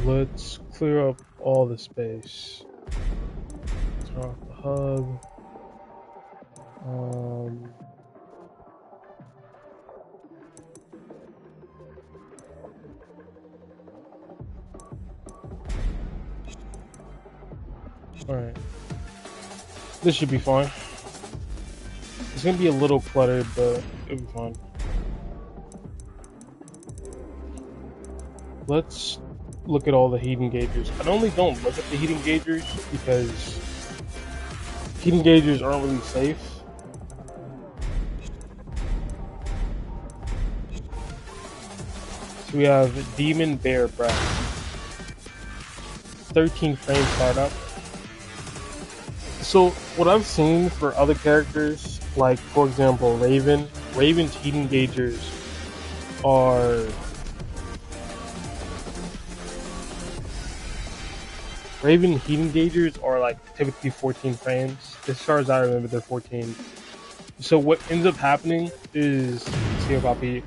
Let's clear up all the space. Turn off the hub. Alright. This should be fine. It's gonna be a little cluttered, but it'll be fine. Let's look at all the heat engagers. I normally don't look at the heat engagers because heat engagers aren't really safe. So we have Demon Bear Breath. 13 frame startup. So what I've seen for other characters, like for example Raven's heat engagers are like typically 14 frames. As far as I remember, they're 14. So what ends up happening is, let's see about the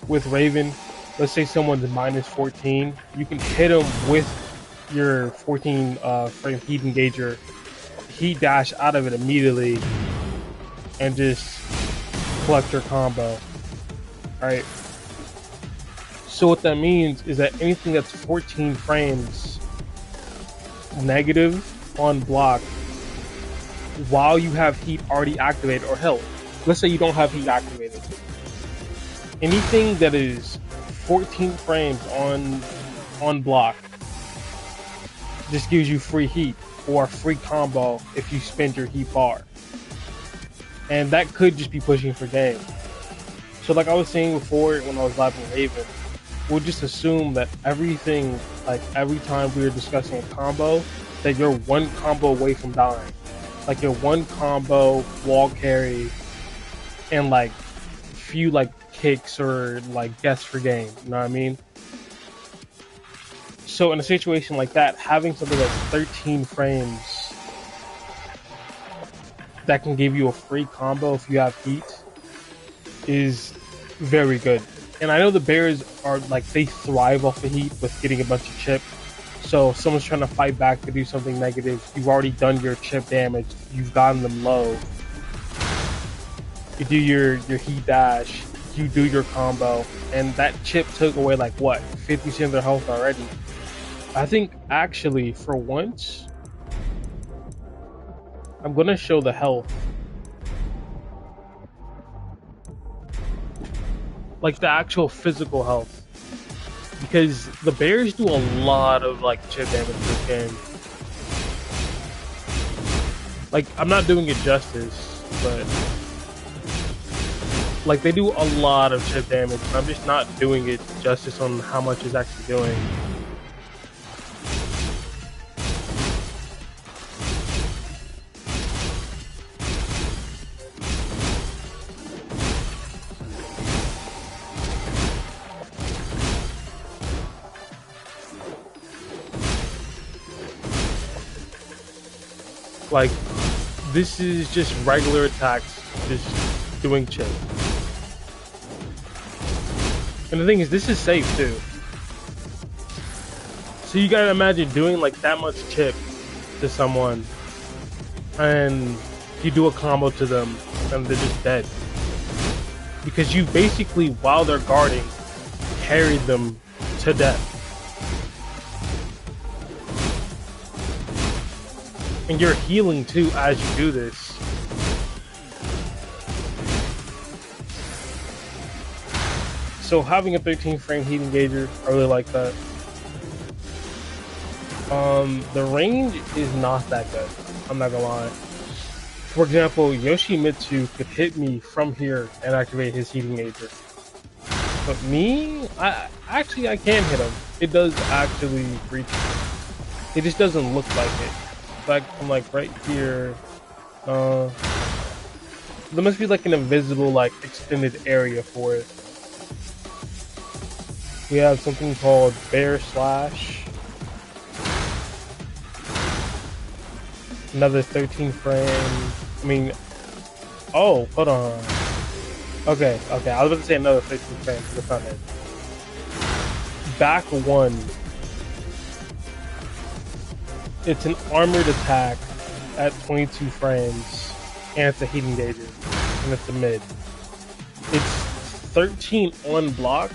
with Raven, let's say someone's minus 14, you can hit them with your 14 frame heat engager, heat dash out of it immediately, and just collect your combo. Alright. So what that means is that anything that's 14 frames negative on block while you have heat already activated, or hell, let's say you don't have heat activated. Anything that is 14 frames on block just gives you free heat or free combo if you spend your heat bar. And that could just be pushing for game. So like I was saying before when I was live on Raven, we'll just assume that everything, like every time we were discussing a combo, that you're one combo away from dying. Like you're one combo, wall carry, and like few like kicks or like deaths for game, you know what I mean? So in a situation like that, having something that's 13 frames that can give you a free combo if you have heat is very good. And I know the bears are like, they thrive off the heat with getting a bunch of chip. So if someone's trying to fight back to do something negative, you've already done your chip damage, you've gotten them low. You do your heat dash, you do your combo, and that chip took away like what, 50% of their health already. I think actually for once, I'm gonna show the health. Like the actual physical health. Because the bears do a lot of like chip damage in this game. Like, I'm not doing it justice, but like they do a lot of chip damage, and I'm just not doing it justice on how much it's actually doing. Like, this is just regular attacks, just doing chip. And the thing is, this is safe too. So you gotta imagine doing like that much chip to someone, and you do a combo to them, and they're just dead. Because you basically, while they're guarding, carried them to death. And you're healing too as you do this. So having a 13 frame heat engager, I really like that. The range is not that good, I'm not gonna lie. For example, Yoshimitsu could hit me from here and activate his heat engager. But me, I can hit him. It does actually reach me. It just doesn't look like it. Like I'm like right here. There must be like an invisible, like extended area for it. We have something called Bear Slash. Another 13 frame. I mean, oh, hold on. Okay. I was about to say another 13 frames. That's not it. Back one It's an armored attack at 22 frames, and it's a heat engager, and it's a mid. It's 13 on block,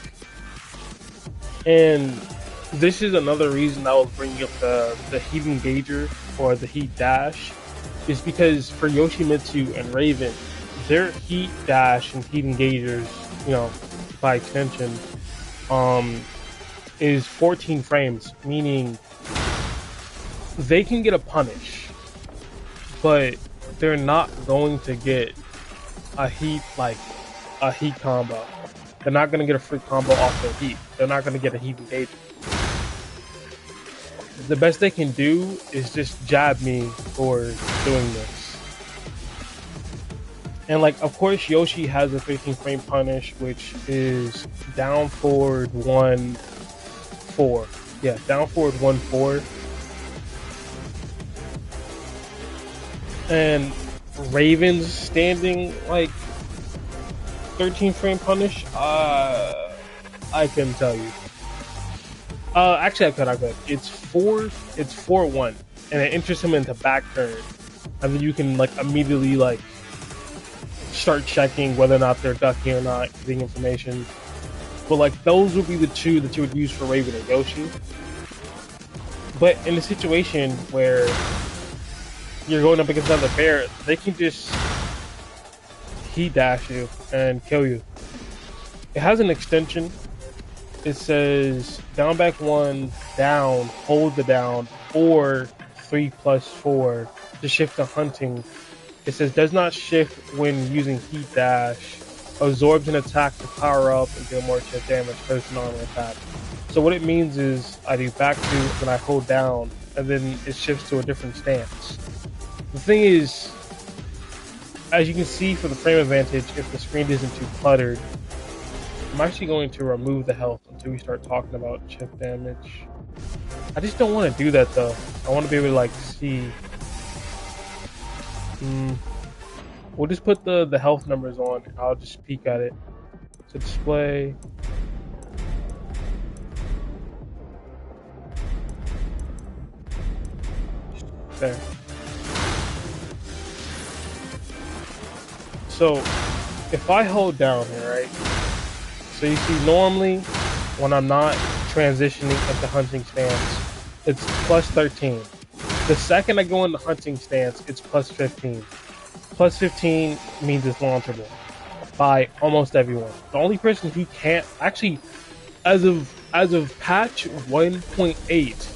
and this is another reason I was bringing up the heat engager or the heat dash, is because for Yoshimitsu and Raven, their heat dash and heat engagers, you know, by extension, is 14 frames, meaning they can get a punish, but they're not going to get a heat combo. They're not going to get a free combo off their heat. They're not going to get a heat engager. The best they can do is just jab me for doing this. And like, of course, Yoshi has a 15 frame punish, which is down forward 1-4. Yeah, down forward 1-4. And Raven's standing like 13 frame punish. I couldn't tell you. Actually, I could. It's 4-1, and it enters him into back turn, and then you can like immediately like start checking whether or not they're ducking or not, getting information. But like those would be the two that you would use for Raven and Yoshi. But in a situation where you're going up against another bear, they can just heat dash you and kill you. It has an extension. It says down back 1, down, hold the down, or 3+4 to shift to hunting. It says does not shift when using heat dash, absorbs an attack to power up and deal more chip damage versus normal attack. So what it means is I do back 2, then I hold down, and then it shifts to a different stance. The thing is, as you can see for the frame advantage, if the screen isn't too cluttered, I'm actually going to remove the health until we start talking about chip damage. I just don't want to do that though. I want to be able to like see. We'll just put the health numbers on. I'll just peek at it. So display. There. So if I hold down here, right? So you see normally when I'm not transitioning into hunting stance, it's +13. The second I go into hunting stance, it's +15. +15 means it's launchable by almost everyone. The only person who can't actually, as of patch 1.8,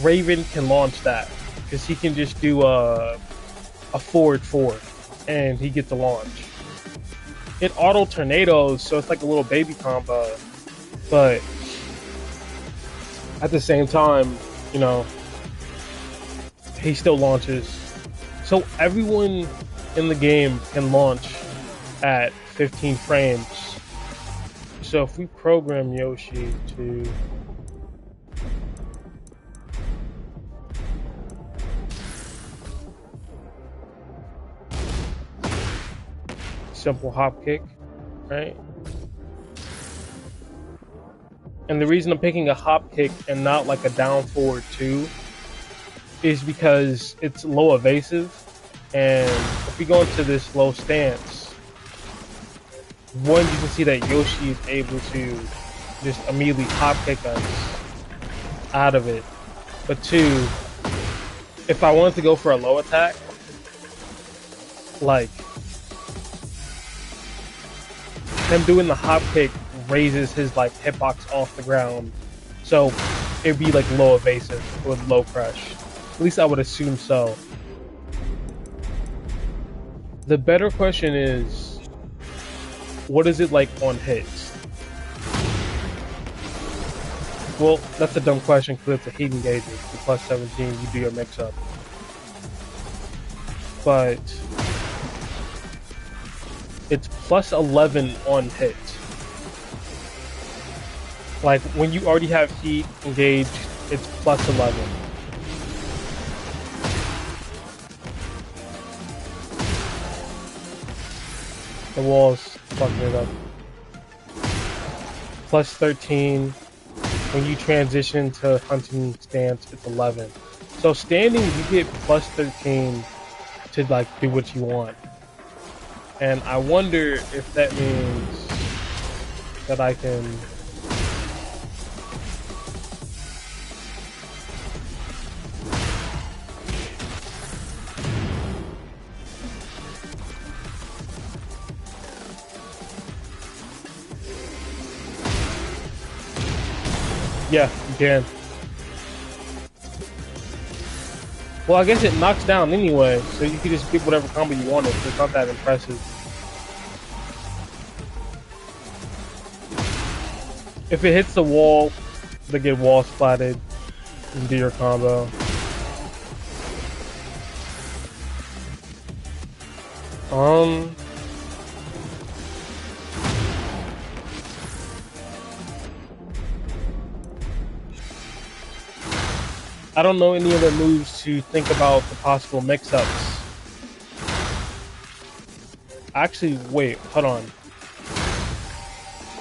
Raven can launch that because he can just do a forward 4 and he gets a launch. It auto tornadoes, so it's like a little baby combo, but at the same time, you know, he still launches. So everyone in the game can launch at 15 frames. So if we program Yoshi to simple hop kick, right? And the reason I'm picking a hop kick and not like a down forward 2 is because it's low evasive, and if we go into this low stance, one, you can see that Yoshi is able to just immediately hop kick us out of it. But 2, if I wanted to go for a low attack, like him doing the hop kick raises his like hitbox off the ground, so it'd be like low evasive with low crush. At least I would assume so. The better question is, what is it like on hits? Well, that's a dumb question because it's a heat engager. The +17, you do your mix up. But it's +11 on hit. Like when you already have heat engaged, it's +11. The wall's fucking it up. +13, When you transition to hunting stance, it's 11. So standing, you get plus 13 to like do what you want. And I wonder if that means that I can. Yeah, you can. Well, I guess it knocks down anyway, so you can just get whatever combo you wanted. So it's not that impressive. If it hits the wall, they get wall splatted. You can do your combo. I don't know any other moves to think about the possible mix-ups. Actually, wait, hold on.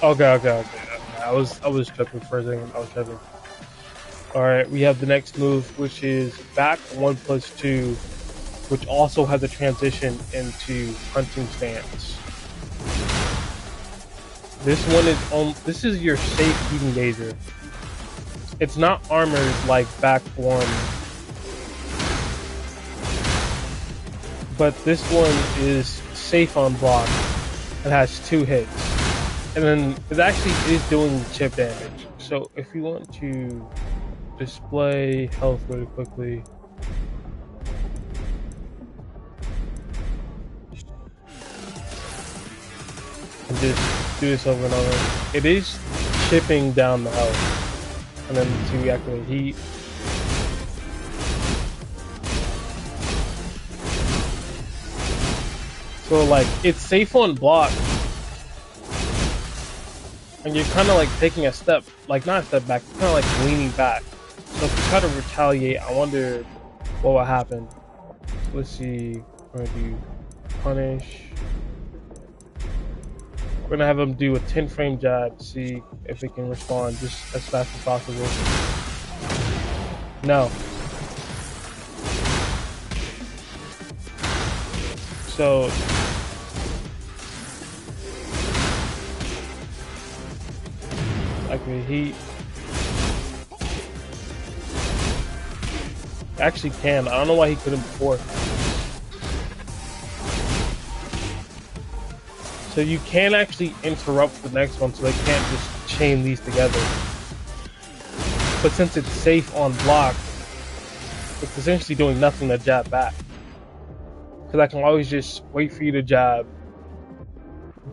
Okay. I was tripping for a second. I was tripping. All right, we have the next move, which is back 1+2, which also has a transition into hunting stance. This one is on. This is your safe heat engager. It's not armored like back one, but this one is safe on block. It has 2 hits, and then it actually is doing chip damage. So if you want to display health really quickly, and just do this over and over, it is chipping down the health. And then to activate heat. So like it's safe on block, and you're kind of like taking a step, like not a step back, kind of like leaning back. So if you try to retaliate, I wonder what will happen. Let's see. We're gonna do punish. We're gonna have him do a 10 frame jab, see if it can respond just as fast as possible. No. So activate heat. Actually can. I don't know why he couldn't before. So you can actually interrupt the next one, so they can't just chain these together. But since it's safe on block, it's essentially doing nothing to jab back. Because I can always just wait for you to jab,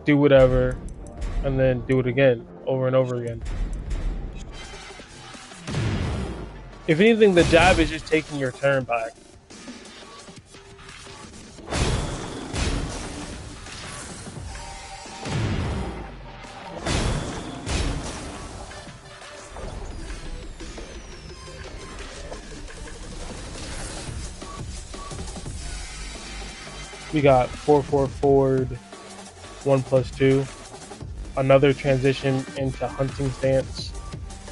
do whatever, and then do it again, over and over again. If anything, the jab is just taking your turn back. We got 4-4 forward, 1+2. Another transition into hunting stance.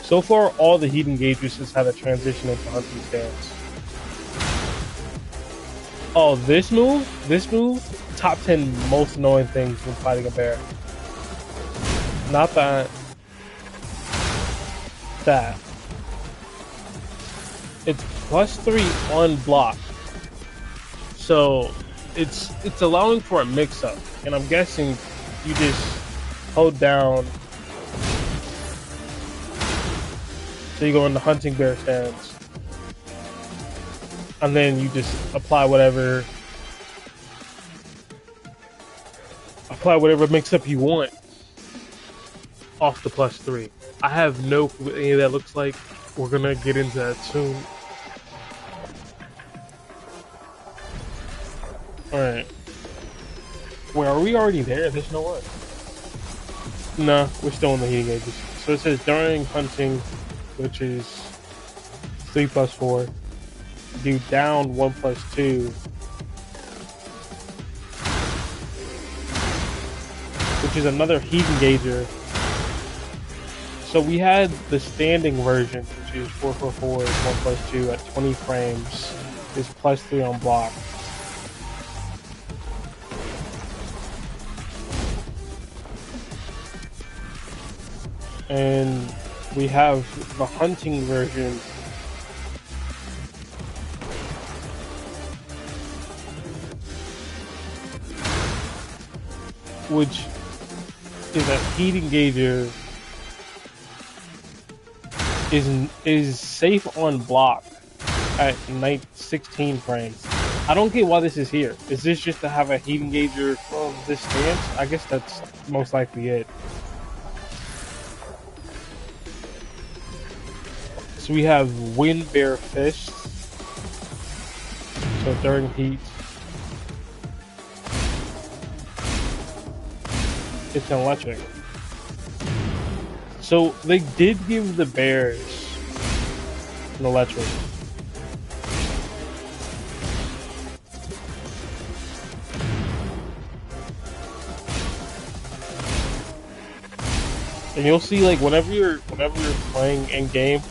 So far, all the heat engagers just have a transition into hunting stance. Oh, this move, top 10 most annoying things when fighting a bear. Not that. That. It's +3 on block. So it's allowing for a mix-up, and I'm guessing you just hold down. So you go into hunting bear stance, and then you just apply whatever mix-up you want off the +3. I have no clue what any of that looks like. We're gonna get into that soon. Alright. Wait, are we already there? There's no way. No, we're still in the heating ages. So it says during hunting, which is 3+4, do down 1+2, which is another heat engager. So we had the standing version, which is 444 1+2 at 20 frames, is +3 on block. And we have the hunting version, which is a heat engager, is safe on block at 16 frames. I don't get why this is here. Is this just to have a heat engager from this stance? I guess that's most likely it. So we have wind bear fist. So during heat, it's an electric. So they did give the bears an electric. And you'll see, like, whenever you're playing in game,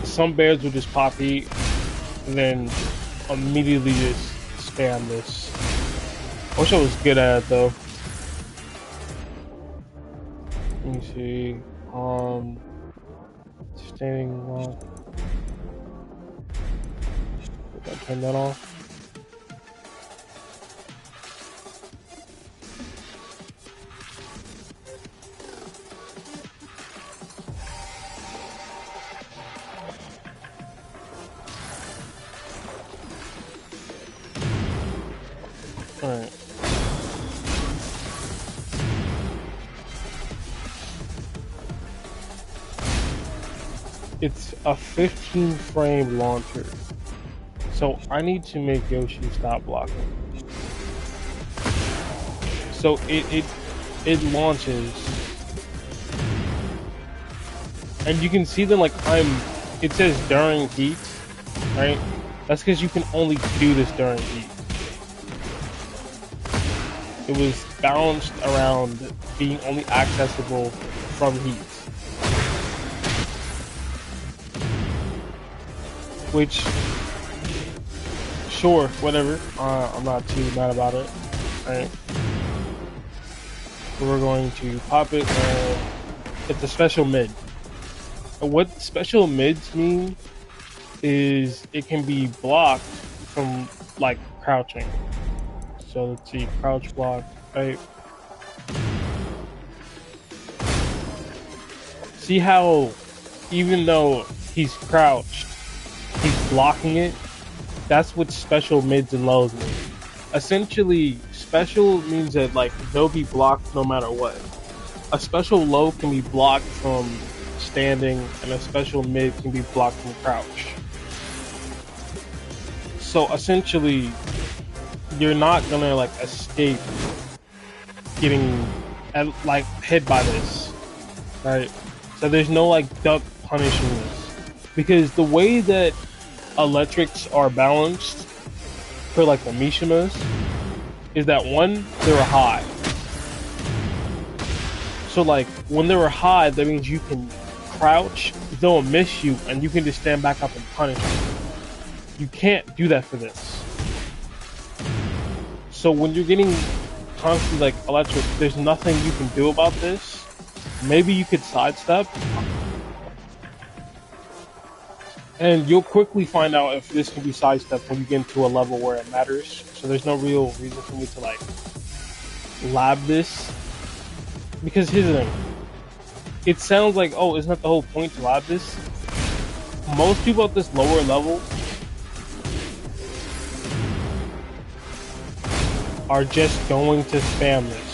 some bears will just pop heat and then immediately just spam this. I wish I was good at it though. Let me see. Standing lock. Did I turn that off? Alright. It's a 15 frame launcher. So I need to make Yoshi stop blocking. So it launches. And you can see them, like, it says during heat, right? That's because you can only do this during heat. It was balanced around being only accessible from heat. Which, sure, whatever. I'm not too mad about it. Alright. So we're going to pop it, and it's a special mid. And what special mids mean is it can be blocked from, like, crouching. So let's see, crouch block, right? See how, even though he's crouched, he's blocking it? That's what special mids and lows mean. Essentially, special means that, like, they'll be blocked no matter what. A special low can be blocked from standing, and a special mid can be blocked from crouch. So essentially, you're not gonna, like, escape getting, like, hit by this, right? So there's no, like, duck punishing this, because the way that electrics are balanced for, like, the Mishimas is that, one, they're high. So, like, when they're high, that means you can crouch, they'll miss you, and you can just stand back up and punish them. You can't do that for this. So when you're getting constantly, like, electric, there's nothing you can do about this. Maybe you could sidestep, and you'll quickly find out if this can be sidestepped when you get into a level where it matters. So there's no real reason for me to, like, lab this, because here's the thing. It sounds like, oh, isn't that the whole point to lab this? Most people at this lower level are just going to spam this.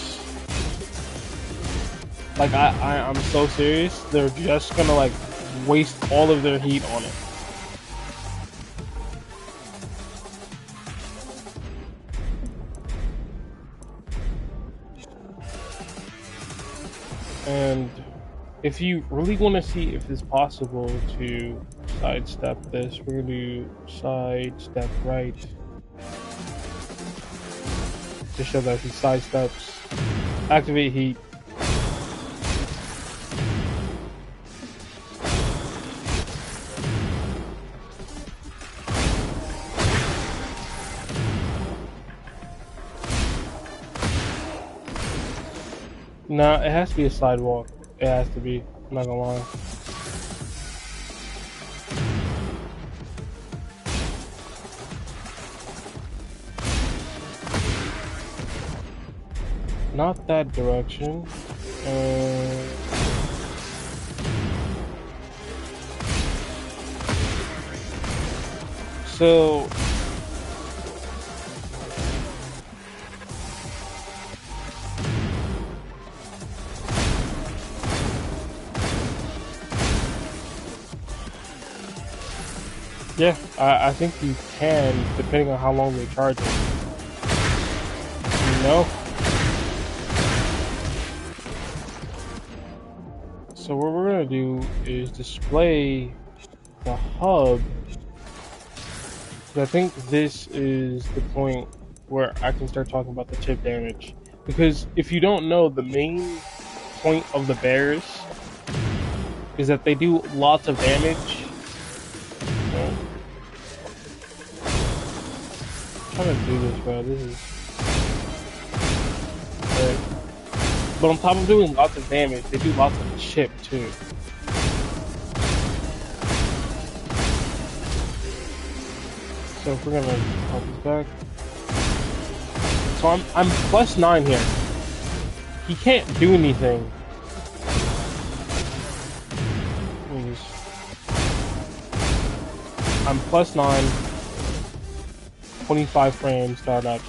Like, I'm so serious. They're just gonna, like, waste all of their heat on it. And if you really want to see if it's possible to sidestep this, we're gonna do sidestep right to show that he sidesteps. Activate heat. Nah, it has to be a sidewalk. It has to be. I'm not gonna lie. Not that direction. So yeah, I think you can, depending on how long they charge it. No. So what we're gonna do is display the hub. I think this is the point where I can start talking about the chip damage. Because if you don't know, the main point of the bears is that they do lots of damage. I'm trying to do this, bro. This is... Right. But on top of doing lots of damage, they do lots of chip, too. So if we're gonna pop this back. So I'm +9 here. He can't do anything. I'm +9. 25 frames startup.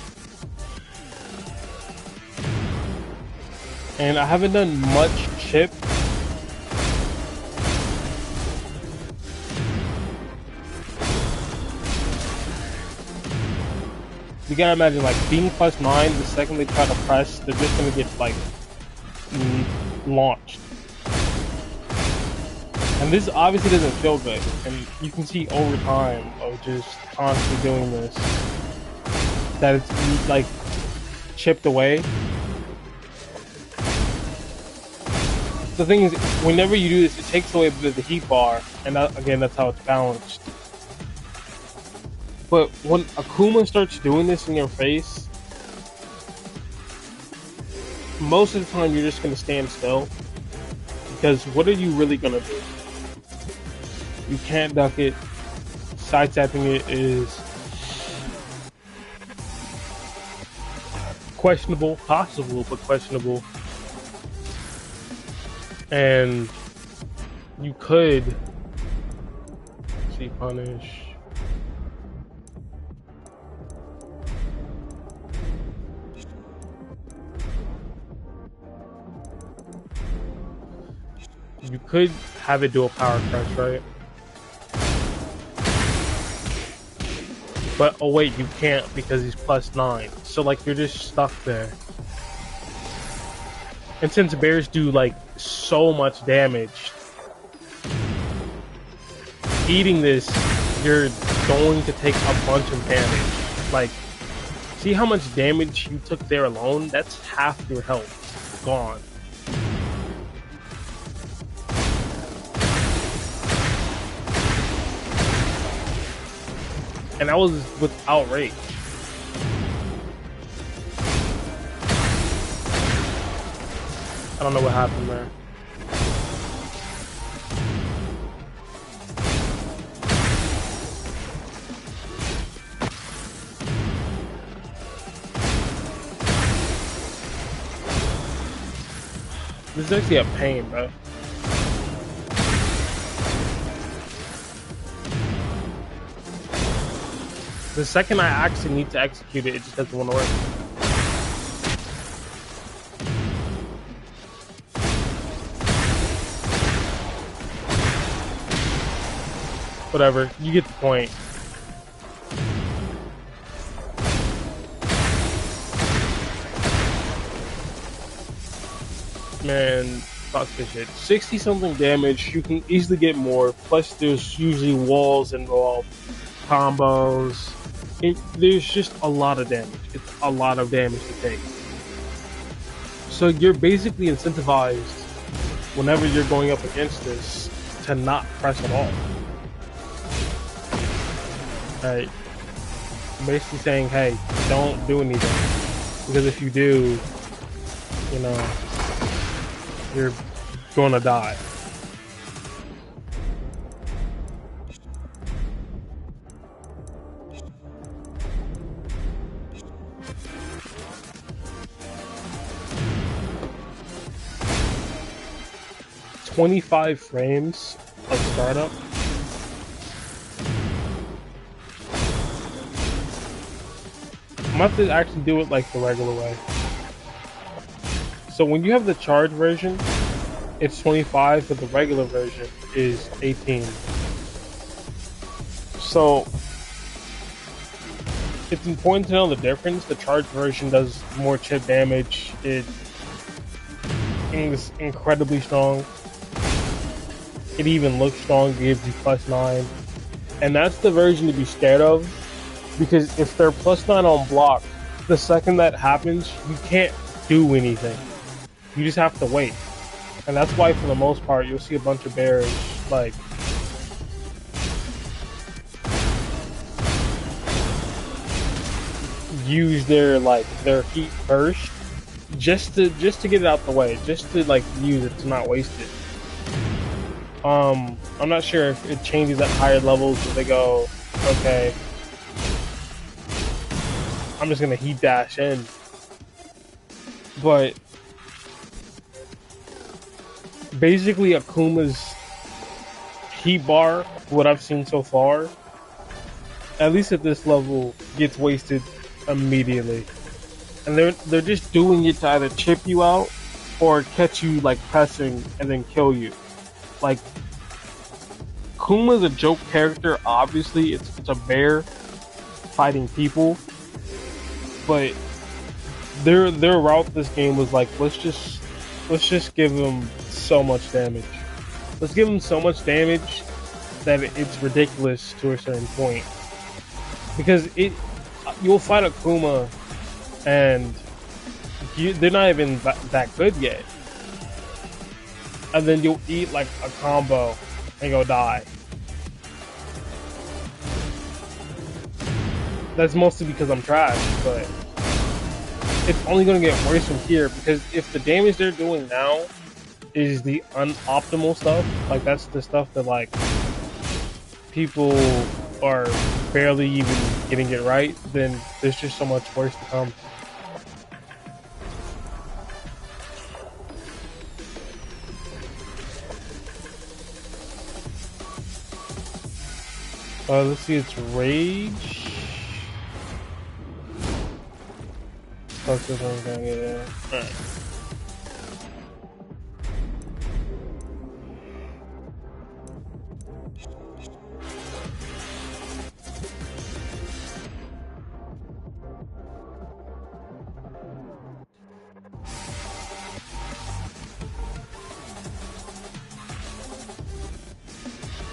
And I haven't done much chip. You gotta imagine, like, being +9, the second they try to press, they're just gonna get, like, launched. And this obviously doesn't feel good, and you can see over time of just constantly doing this, that it's, like, chipped away. The thing is, whenever you do this, it takes away the heat bar, and that, again, that's how it's balanced. But when Akuma starts doing this in your face, most of the time you're just gonna stand still. Because what are you really gonna do? You can't duck it. Sidestepping it is questionable, possible, but questionable. And you could see punish. You could have it do a power crush, right? But oh wait, you can't because he's +9. So like you're just stuck there. And since bears do like so much damage, eating this, you're going to take a bunch of damage. Like, see how much damage you took there alone? That's half your health gone. And that was without rage. I don't know what happened there. This is actually a pain, bro. The second I actually need to execute it, it just doesn't want to work. Whatever, you get the point. Man, fuck this shit. 60 something damage, you can easily get more, plus there's usually walls involved, combos. There's just a lot of damage. It's a lot of damage to take. So you're basically incentivized whenever you're going up against this to not press at all. Right? Basically saying, hey, don't do anything. Because if you do, you know, you're gonna die. "25 frames of startup." I'm gonna have to actually do it like the regular way. So when you have the charge version, it's 25, but the regular version is 18. So it's important to know the difference. The charge version does more chip damage. It is incredibly strong. It even looks strong, gives you +9. And that's the version to be scared of, because if they're +9 on block, the second that happens, you can't do anything. You just have to wait. And that's why, for the most part, you'll see a bunch of bears, like, use their heat first, just to get it out the way, just to, like, use it, to not waste it. I'm not sure if it changes at higher levels, where they go, okay, I'm just gonna heat dash in. But basically, Akuma's heat bar, what I've seen so far, at least at this level, gets wasted immediately. And they're just doing it to either chip you out or catch you, like, pressing and then kill you. Like, Kuma's a joke character, obviously. It's a bear fighting people. But their route this game was like, let's just give him so much damage. Let's give him so much damage that it's ridiculous to a certain point. Because you'll fight a Kuma and they're not even that good yet. And then you'll eat like a combo and go die. That's mostly because I'm trash, but it's only going to get worse from here, because if the damage they're doing now is the unoptimal stuff, like that's the stuff that, like, people are barely even getting it right, then there's just so much worse to come. Let's see, it's Rage. Fuck this one, gonna get it. Alright.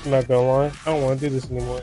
I'm not gonna lie, I don't want to do this anymore.